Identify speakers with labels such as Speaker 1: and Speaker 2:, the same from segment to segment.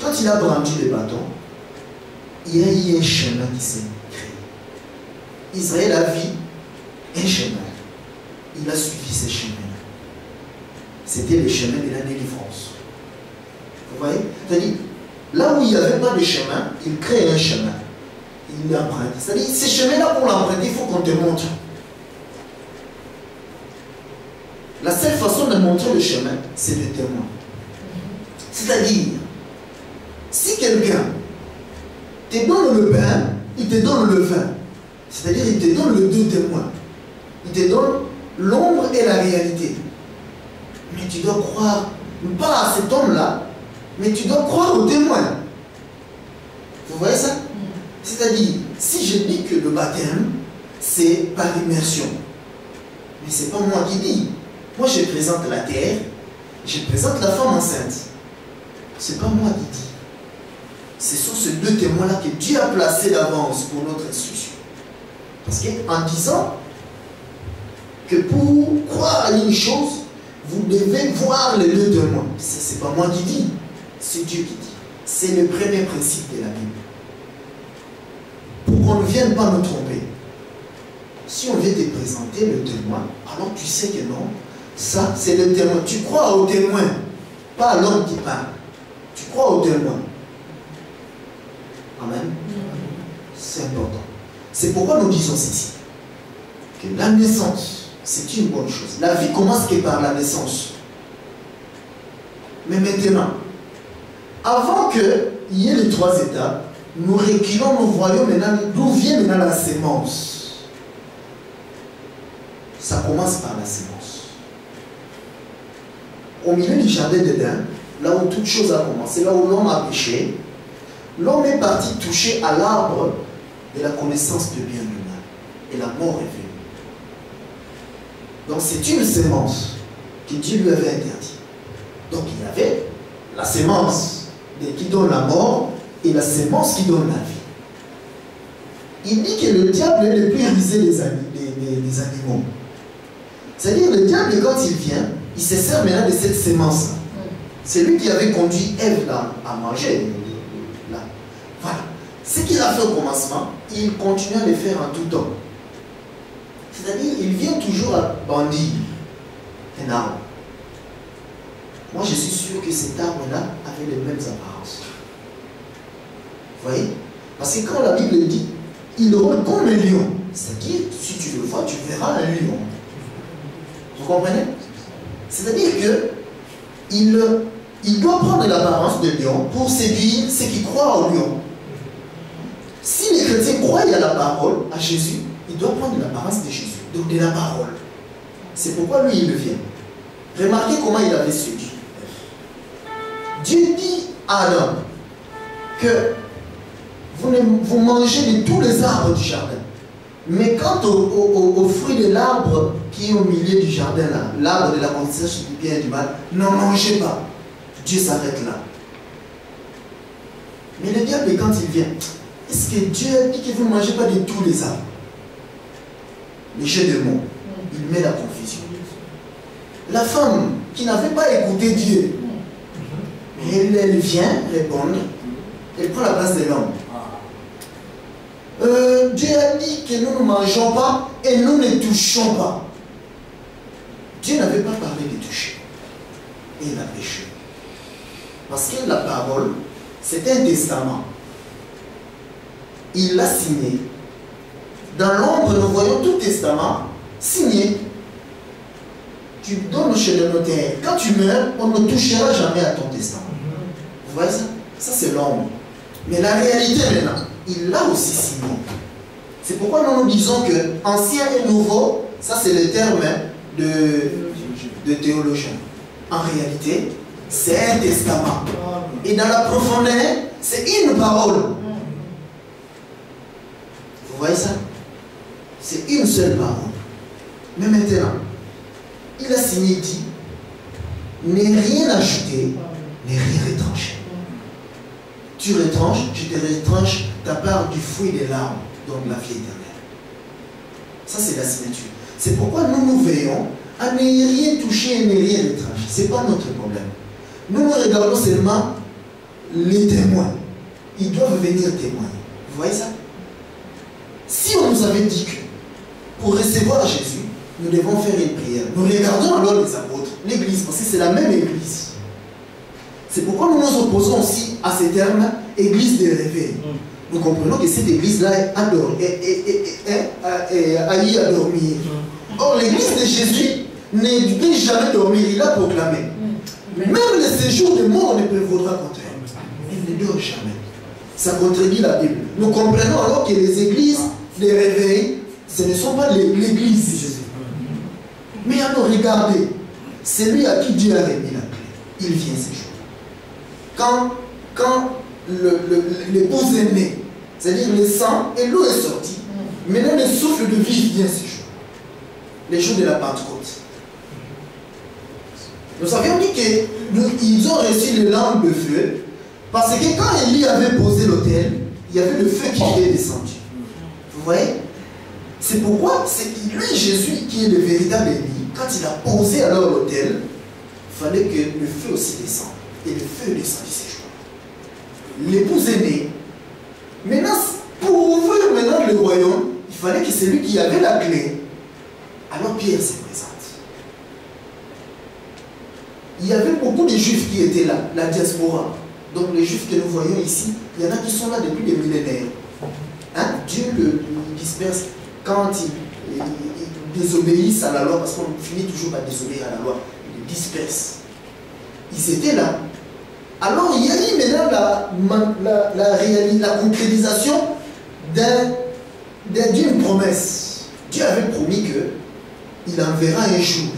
Speaker 1: quand il a brandi le bâton, il y a eu un chemin qui s'est créé. Israël a vu un chemin. Il a suivi ce chemin. C'était le chemin de la délivrance. Vous voyez? C'est-à-dire, là où il n'y avait pas de chemin, il crée un chemin. Il l'emprunte. C'est-à-dire, ce chemin-là, pour l'emprunter, il faut qu'on te montre. La seule façon de montrer le chemin, c'est le témoin. C'est-à-dire, si quelqu'un te donne le pain, il te donne le vin. C'est-à-dire, il te donne le deux témoins. Il te donne l'ombre et la réalité. Mais tu dois croire, pas à cet homme-là, mais tu dois croire au témoin. Vous voyez ça? C'est-à-dire, si je dis que le baptême, c'est par immersion, mais ce n'est pas moi qui dis. Moi, je présente la terre, je présente la femme enceinte. Ce n'est pas moi qui dis. Ce sont ces deux témoins-là que Dieu a placés d'avance pour notre instruction. Parce qu'en disant que pour croire à une chose, vous devez voir les deux témoins. Ce n'est pas moi qui dis, c'est Dieu qui dit. C'est le premier principe de la Bible. Pour qu'on ne vienne pas nous tromper. Si on vient te présenter le témoin, alors tu sais que non, ça c'est le témoin. Tu crois au témoin, pas à l'homme qui parle. Tu crois au témoin. Amen. C'est important. C'est pourquoi nous disons ceci. Que la naissance, c'est une bonne chose. La vie commence que par la naissance. Mais maintenant, avant qu'il y ait les trois étapes, nous reculons, nous voyons maintenant d'où vient maintenant la sémence. Ça commence par la sémence. Au milieu du jardin d'Éden, là où toute chose a commencé, là où l'homme a péché, l'homme est parti toucher à l'arbre de la connaissance de bien et du mal. Et la mort est venue. Donc c'est une sémence que Dieu lui avait interdite. Donc il y avait la sémence qui donne la mort et la sémence qui donne la vie. Il dit que le diable est le plus rusé des animaux. C'est-à-dire le diable, quand il vient, il se sert maintenant de cette sémence-là. C'est lui qui avait conduit Ève là, à manger. Là. Voilà. Ce qu'il a fait au commencement, il continue à le faire en tout temps. C'est-à-dire, il vient toujours à bandir un arbre. Moi, je suis sûr que cet arbre-là avait les mêmes apparences. Vous voyez? Parce que quand la Bible dit, il rôle comme un lion. C'est-à-dire, si tu le vois, tu verras un lion. Vous comprenez? C'est-à-dire que il doit prendre l'apparence de lion pour séduire ceux qui croient au lion. Si les chrétiens croient à la parole, à Jésus, il doit prendre l'apparence de Jésus, donc de la parole. C'est pourquoi lui, il le vient. Remarquez comment il avait séduit. Dieu dit à Adam que vous mangez de tous les arbres du jardin. Mais quant au fruit de l'arbre qui est au milieu du jardin, l'arbre de la connaissance du bien et du mal, n'en mangez pas. Dieu s'arrête là. Mais le diable, quand il vient, est-ce que Dieu dit que vous ne mangez pas de tous les arbres? Les jeux de mots, il met la confusion. La femme qui n'avait pas écouté Dieu, elle vient répondre, elle prend la place de l'homme. Dieu a dit que nous ne mangeons pas et nous ne touchons pas. Dieu n'avait pas parlé de toucher. Et il a péché. Parce que la parole, c'est un testament. Il l'a signé. Dans l'ombre, nous voyons tout testament signé. Tu donnes chez le notaire. Quand tu meurs, on ne touchera jamais à ton testament. Vous voyez ça? Ça, c'est l'ombre. Mais la réalité maintenant, il l'a aussi signé. C'est pourquoi nous disons que ancien et nouveau, ça c'est le terme de théologien. En réalité, c'est un testament. Et dans la profondeur, c'est une parole. Vous voyez ça? C'est une seule parole. Mais maintenant, il a signé, dit, n'ai rien ajouté, n'ai rien retranché. Tu retranches, je te retranche ta part du fruit des larmes, donc la vie éternelle. Ça, c'est la signature. C'est pourquoi nous veillons à ne rien toucher et ne rien retrancher. Ce n'est pas notre problème. Nous regardons seulement les témoins. Ils doivent venir témoigner. Vous voyez ça? Si on nous avait dit que pour recevoir Jésus, nous devons faire une prière, nous regardons alors les apôtres, l'église, parce que c'est la même église. C'est pourquoi nous nous opposons aussi à ce terme église de réveil. Nous comprenons que cette église-là a eu à dormir. Or, l'église de Jésus ne peut jamais dormir, il a proclamé. Même le séjour de mort ne prévaudra contre elle. Il ne dort jamais. Ça contredit la Bible. Nous comprenons alors que les églises de réveil, ce ne sont pas l'église de Jésus. Mais alors, regardez, celui à qui Dieu a remis la clé, il vient ce jour. Quand l'épouse est née, c'est-à-dire le sang et l'eau est sortie, maintenant le souffle de vie vient ce jour. Les jours de la Pentecôte. Nous avions dit qu'ils ont reçu les lampes de feu, parce que quand Élie avait posé l'autel, il y avait le feu qui était descendu. Vous voyez? C'est pourquoi c'est lui, Jésus, qui est le véritable Élie. Quand il a posé alors l'autel, il fallait que le feu aussi descende. Et le feu descendit ces jours. L'épouse est née. Maintenant, pour ouvrir maintenant le royaume, il fallait que celui qui avait la clé, alors Pierre se présente. Il y avait beaucoup de juifs qui étaient là, la diaspora. Donc les juifs que nous voyons ici, il y en a qui sont là depuis des millénaires. Hein? Dieu le disperse quand ils désobéissent à la loi, parce qu'on finit toujours par désobéir à la loi. Ils le dispersent. Ils étaient là. Alors il y a eu maintenant la concrétisation d'une promesse. Dieu avait promis qu'il enverra un jour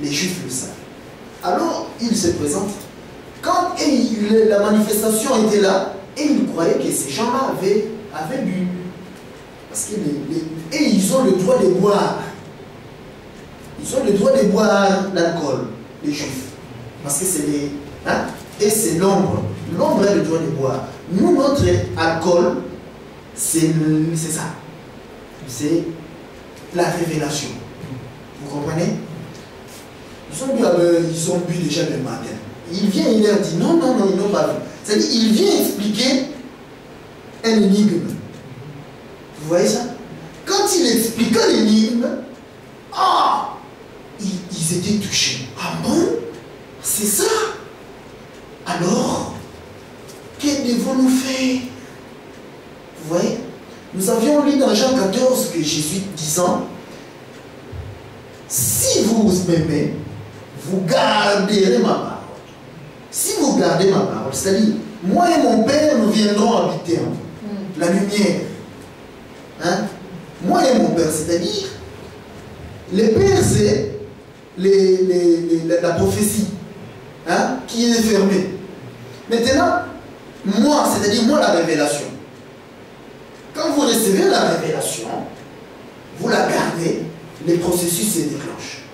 Speaker 1: les juifs le savent. Alors il se présente. Quand la manifestation était là, et ils croyaient que ces gens-là avaient bu. Parce que et ils ont le droit de boire. Ils ont le droit de boire l'alcool, les juifs. Parce que c'est les... Hein? Et c'est l'ombre. L'ombre a le droit de boire. Nous, notre alcool, c'est ça. C'est la révélation. Vous comprenez? Ils ont bu déjà le matin. Il vient, il leur dit non, ils n'ont pas vu. C'est-à-dire, il vient expliquer un énigme. Vous voyez ça? Quand il expliqua l'énigme, ils étaient touchés. Ah bon? C'est ça? Alors, que devons-nous faire? Vous voyez? Nous avions lu dans Jean 14 que Jésus disant, si vous m'aimez, vous garderez ma parole. Si vous gardez ma parole, c'est-à-dire, moi et mon Père, nous viendrons habiter en vous. La lumière. Hein? Moi et mon Père, c'est-à-dire, le Père, c'est la prophétie, hein, qui est fermée. Maintenant, moi, c'est-à-dire moi, la révélation. Quand vous recevez la révélation, vous la gardez, le processus se déclenche.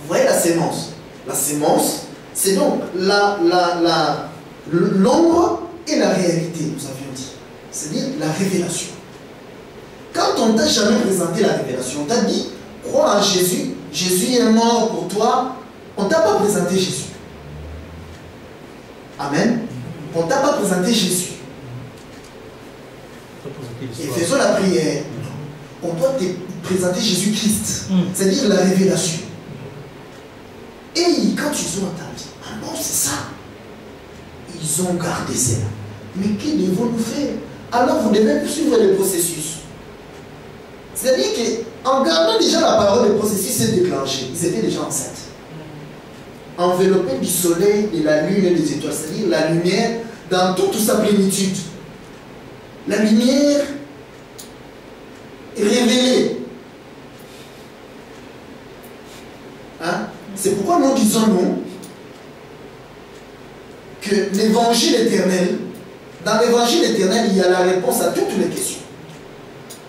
Speaker 1: Vous voyez la sémence? La sémence, c'est donc l'ombre et la réalité, nous avions dit. C'est-à-dire la révélation. Quand on ne t'a jamais présenté la révélation, on t'a dit, crois en Jésus, Jésus est mort pour toi, on ne t'a pas présenté Jésus. Amen. On ne t'a pas présenté Jésus. Et faisons la prière. On doit te présenter Jésus-Christ. C'est-à-dire la révélation. Et quand ils ont entendu, ah bon, c'est ça. Ils ont gardé cela. Mais que devons-nous faire? Alors vous devez suivre le processus. C'est-à-dire qu'en gardant déjà la parole, le processus s'est déclenché. Ils étaient déjà enceintes. Enveloppés du soleil, de la lune et des étoiles. C'est-à-dire la lumière dans toute sa plénitude. La lumière est révélée. Hein? C'est pourquoi nous disons, nous, que l'évangile éternel, dans l'évangile éternel, il y a la réponse à toutes les questions.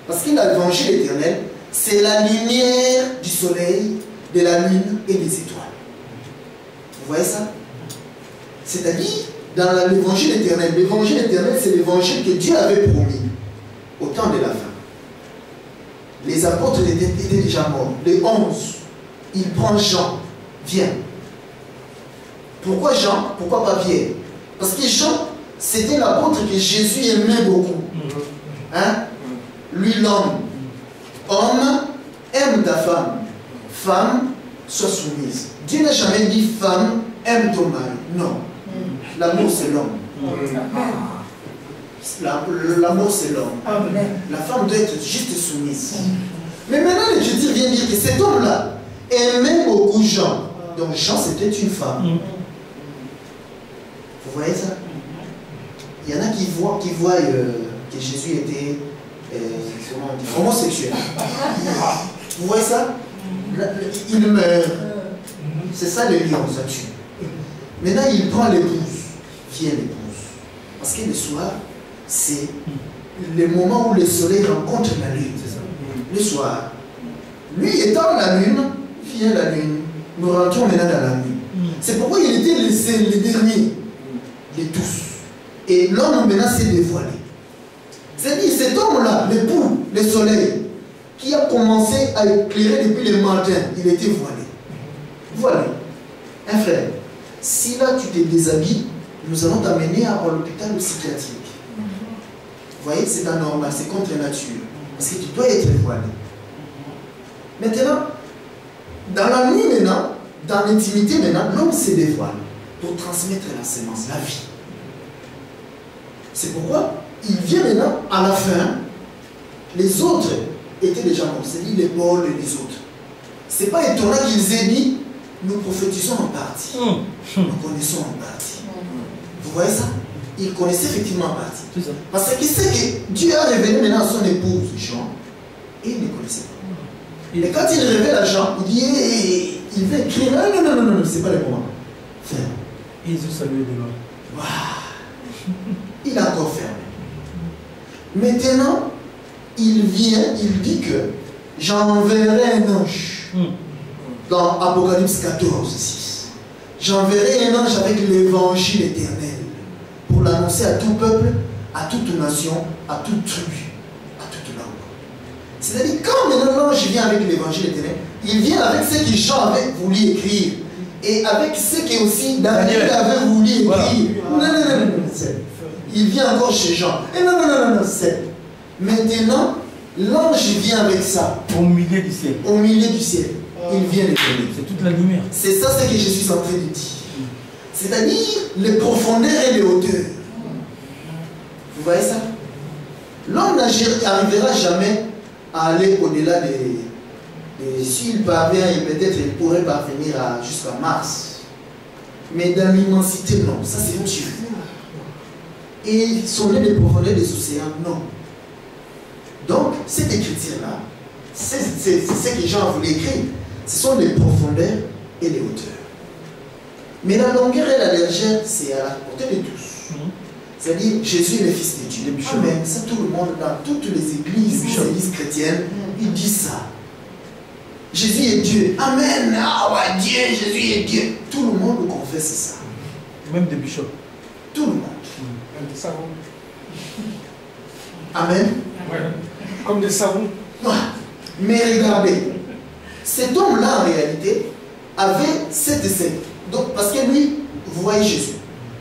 Speaker 1: Parce que l'évangile éternel, c'est la lumière du soleil, de la lune et des étoiles. Vous voyez ça? C'est-à-dire, dans l'évangile éternel, c'est l'évangile que Dieu avait promis au temps de la fin. Les apôtres étaient déjà morts. Les 11, il prend Jean. Viens. Pourquoi Jean? Pourquoi pas Pierre? Parce que Jean, c'était l'apôtre que Jésus aimait beaucoup. Hein? Lui, l'homme. Homme, aime ta femme. Femme, sois soumise. Dieu n'a jamais dit femme, aime ton mari. Non. L'amour, c'est l'homme. L'amour, c'est l'homme. La femme doit être juste soumise. Mais maintenant, l'Écriture vient dire que cet homme-là aimait beaucoup Jean. Donc Jean, c'était une femme. Vous voyez ça? Il y en a qui voient que Jésus était homosexuel. Vous voyez ça? Il meurt. C'est ça le lion, ça tue. Maintenant, il prend l'épouse. Vient l'épouse. Parce que le soir, c'est le moment où le soleil rencontre la lune. Le soir. Lui étant la lune, vient la lune. Nous rentrons maintenant dans la nuit. C'est pourquoi il était le dernier de tous. Et l'homme maintenant s'est dévoilé. C'est-à-dire cet homme-là, l'époux, le soleil, qui a commencé à éclairer depuis le matin, il était voilé. Voilé. Un frère, si là tu te déshabilles, nous allons t'amener à l'hôpital psychiatrique. Vous voyez, c'est anormal, c'est contre nature. Parce que tu dois être voilé. Maintenant, dans la nuit maintenant, dans l'intimité maintenant, l'homme se dévoile pour transmettre la sémence, la vie. C'est pourquoi il vient maintenant, à la fin, les autres étaient déjà morts, c'est-à-dire les Paul et les autres. Ce n'est pas étonnant qu'ils aient dit, nous prophétisons en partie, nous connaissons en partie. Vous voyez ça? Ils connaissaient effectivement en partie. Parce qu'il sait que Dieu a révélé maintenant à son épouse, Jean, et il ne connaissait pas. Et quand il révèle à Jean, il dit, il veut écrire, non, c'est pas le moment. Ferme.
Speaker 2: Ils ont salué de loin.
Speaker 1: Wow. Il a encore fermé. Maintenant, il vient, il dit que j'enverrai un ange. Dans Apocalypse 14, 6. J'enverrai un ange avec l'évangile éternel pour l'annoncer à tout peuple, à toute nation, à toute tribu, à toute langue. C'est-à-dire, quand maintenant l'ange vient avec l'évangile éternel, il vient avec ce que Jean avait voulu écrire et avec ce que aussi Daniel avait voulu écrire. Voilà. Non, il vient encore chez Jean. Et non, c'est. Maintenant, l'ange vient avec ça.
Speaker 2: Au milieu du ciel.
Speaker 1: Au milieu du ciel. Il vient les donner.
Speaker 2: C'est toute la lumière.
Speaker 1: C'est ça ce que je suis en train de dire. C'est-à-dire les profondeurs et les hauteurs. Vous voyez ça? L'homme n'arrivera jamais à aller au-delà des... S'il parvient, peut-être il pourrait parvenir jusqu'à Mars. Mais dans l'immensité, non. Ça, c'est Dieu. Et sonner les profondeurs des océans, non. Donc, cette écriture-là, c'est ce que Jean voulait écrire. Ce sont les profondeurs et les hauteurs. Mais la longueur et la largeur, c'est à la portée de tous. C'est-à-dire, Jésus est le Fils de Dieu. Amen. Ça, tout le monde, dans toutes les églises chrétiennes, ils disent ça. Jésus est Dieu. Amen. Ah ouais, Dieu, Jésus est Dieu. Tout le monde confesse ça.
Speaker 2: Même des bishops.
Speaker 1: Tout le monde. Amen.
Speaker 3: Ouais. Comme des savons.
Speaker 1: Mais regardez, cet homme-là, en réalité, avait cette secte. Donc, parce que lui, vous voyez Jésus,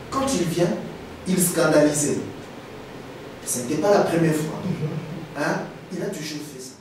Speaker 1: quand il vient, il scandalisait. Ce n'était pas la première fois. Hein? Il a toujours fait ça.